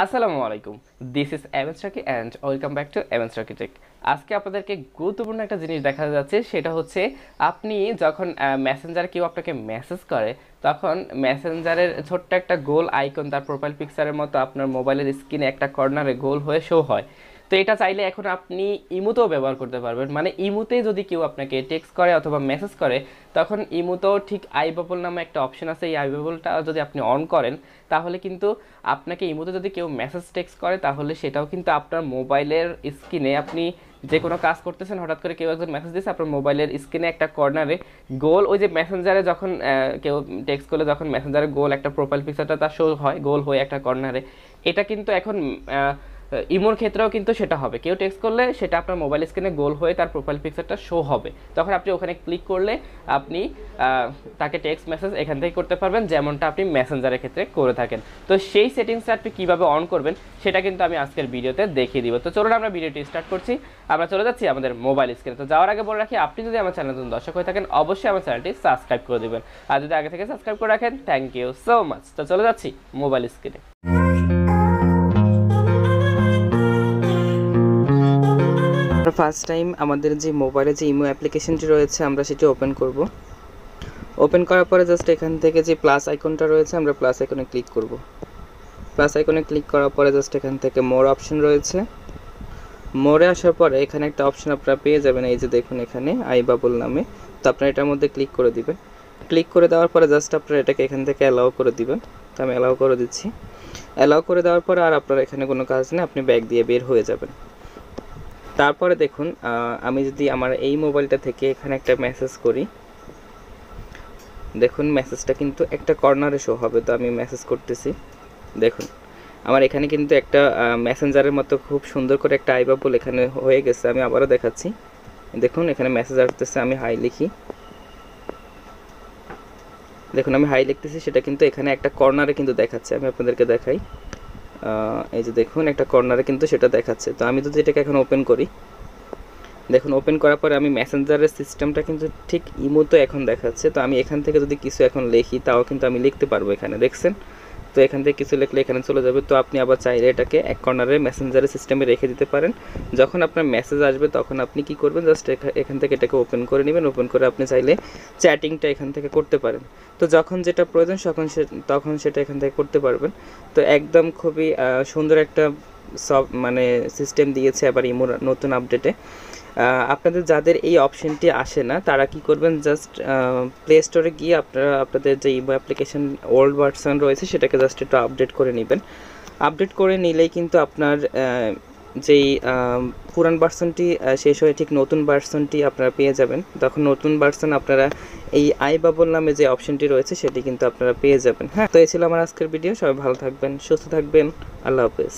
আসসালামু আলাইকুম, this is MS Rocky and welcome back to MS Rocky Tech. আজকে আপনাদেরকে গুরুত্বপূর্ণ একটা জিনিস দেখা যাচ্ছে, সেটা হচ্ছে আপনি যখন মেসেঞ্জারে কেউ আপনাকে মেসেজ করে, তখন মেসেঞ্জারের ছোট্ট একটা গোল আইকন তার প্রোফাইল পিকচারের মতো আপনার মোবাইলের স্ক্রিনে একটা কর্নারে গোল হয়ে শো হয়। তো এটা চাইলে এখন আপনি ইমোতেও ব্যবহার করতে পারবেন। মানে ইমোতে যদি কেউ আপনাকে টেক্সট করে অথবা মেসেজ করে, তখন ইমোতেও ঠিক আইবাবল নামে একটা অপশন আছে, এই আইবাবলটা যদি আপনি অন করেন তাহলে কিন্তু আপনাকে ইমোতে যদি কেউ মেসেজ টেক্সট করে তাহলে সেটাও কিন্তু আপনার মোবাইলের স্ক্রিনে, আপনি যে কোনো কাজ করতেছেন, হঠাৎ করে কেউ একজন মেসেজ দিয়েছে, আপনার মোবাইলের স্ক্রিনে একটা কর্নারে গোল, ওই যে মেসেঞ্জারে যখন কেউ টেক্সট করলে যখন মেসেঞ্জারে গোল একটা প্রোফাইল পিকচারটা তার শো হয় গোল হয়ে একটা কর্নারে, এটা কিন্তু এখন ইমোর ক্ষেত্রেও কিন্তু সেটা হবে। কেউ টেক্সট করলে সেটা আপনার মোবাইল স্ক্রিনে গোল হয়ে তার প্রোফাইল পিকচারটা শো হবে, তখন আপনি ওখানে ক্লিক করলে আপনি তাকে টেক্সট মেসেজ এখান থেকে করতে পারবেন, যেমনটা আপনি মেসেঞ্জারের ক্ষেত্রে করে থাকেন। তো সেই সেটিংসটা আপনি কীভাবে অন করবেন সেটা কিন্তু আমি আজকের ভিডিওতে দেখিয়ে দিব। তো চলুন আমরা ভিডিওটি স্টার্ট করছি। আমরা চলে যাচ্ছি আমাদের মোবাইল স্ক্রিনে। তো যাওয়ার আগে বলে রাখি, আপনি যদি আমার চ্যানেল নতুন দর্শক হয়ে থাকেন অবশ্যই আমার চ্যানেলটি সাবস্ক্রাইব করে দেবেন, আর যদি আগে থেকে সাবস্ক্রাইব করে রাখেন থ্যাংক ইউ সো মাচ। তো চলে যাচ্ছি মোবাইল স্ক্রিনে। ফার্স্ট টাইম আমাদের যে মোবাইলে যে ইমো অ্যাপ্লিকেশনটি রয়েছে আমরা সেটি ওপেন করব। ওপেন করার পরে জাস্ট এখান থেকে যে প্লাস আইকনটা রয়েছে আমরা প্লাস আইকনে ক্লিক করব। প্লাস আইকনে ক্লিক করার পরে জাস্ট এখান থেকে মোর অপশন রয়েছে, মোরে আসার পরে এখানে একটা অপশন আপনারা পেয়ে যাবেন, এই যে দেখুন এখানে আইবাবল নামে। তো আপনারা এটার মধ্যে ক্লিক করে দিবেন। ক্লিক করে দেওয়ার পরে জাস্ট আপনারা এটাকে এখান থেকে অ্যালাউ করে দিবেন। তো আমি অ্যালাউ করে দিচ্ছি। অ্যালাউ করে দেওয়ার পরে আর আপনারা এখানে কোনো কাজ নেই, আপনি ব্যাক দিয়ে বের হয়ে যাবেন। তারপরে দেখুন আমি যদি আমার এই মোবাইলটা থেকে এখানে একটা মেসেজ করি, দেখুন মেসেজটা কিন্তু একটা কর্নারে শো হবে। তো আমি মেসেজ করতেছি, দেখুন আমার এখানে কিন্তু একটা মেসেঞ্জারের মতো খুব সুন্দর করে একটা আইবাবল এখানে হয়ে গেছে। আমি আবারও দেখাচ্ছি, দেখুন এখানে মেসেজ আসতেছে, আমি হাই লিখি, দেখুন আমি হাই লিখতেছি, সেটা কিন্তু এখানে একটা কর্নারে কিন্তু দেখাচ্ছে। আমি আপনাদেরকে দেখাই, এই যে দেখুন একটা কর্নারে কিন্তু সেটা দেখাচ্ছে। তো আমি যদি এটাকে এখন ওপেন করি, দেখুন ওপেন করার পরে আমি মেসেঞ্জারের সিস্টেমটা কিন্তু ঠিক ইমোতে এখন দেখাচ্ছে। তো আমি এখান থেকে যদি কিছু এখন লিখি তাও কিন্তু আমি লিখতে পারবো, এখানে দেখছেন। তো এখান থেকে কিছু লিখলে এখানে চলে যাবে। তো আপনি আবার চাইলে এটাকে এক কর্নারে মেসেঞ্জারের সিস্টেমে রেখে দিতে পারেন। যখন আপনার মেসেজ আসবে তখন আপনি কি করবেন, জাস্ট এখান থেকে এটাকে ওপেন করে নেবেন। ওপেন করে আপনি চাইলে চ্যাটিংটা এখান থেকে করতে পারেন। তো যখন যেটা প্রয়োজন তখন সেটা এখান থেকে করতে পারবেন। তো একদম খুবই সুন্দর একটা মানে সিস্টেম দিয়েছে আবার ইমোর নতুন আপডেটে। আপনাদের যাদের এই অপশনটি আসে না তারা কি করবেন, জাস্ট প্লে স্টোরে গিয়ে আপনারা আপনাদের যে ইমো অ্যাপ্লিকেশন ওল্ড ভার্সন রয়েছে সেটাকে জাস্ট একটু আপডেট করে নেবেন। আপডেট করে নিলেই কিন্তু আপনার যেই পুরান ভার্সনটি শেষ হয়ে ঠিক নতুন ভার্সনটি আপনারা পেয়ে যাবেন। তখন নতুন ভার্সন আপনারা এই আইবাবল নামে যে অপশনটি রয়েছে সেটি কিন্তু আপনারা পেয়ে যাবেন। হ্যাঁ, তো এই ছিল আমার আজকের ভিডিও। সবাই ভালো থাকবেন, সুস্থ থাকবেন, আল্লাহ হাফেজ।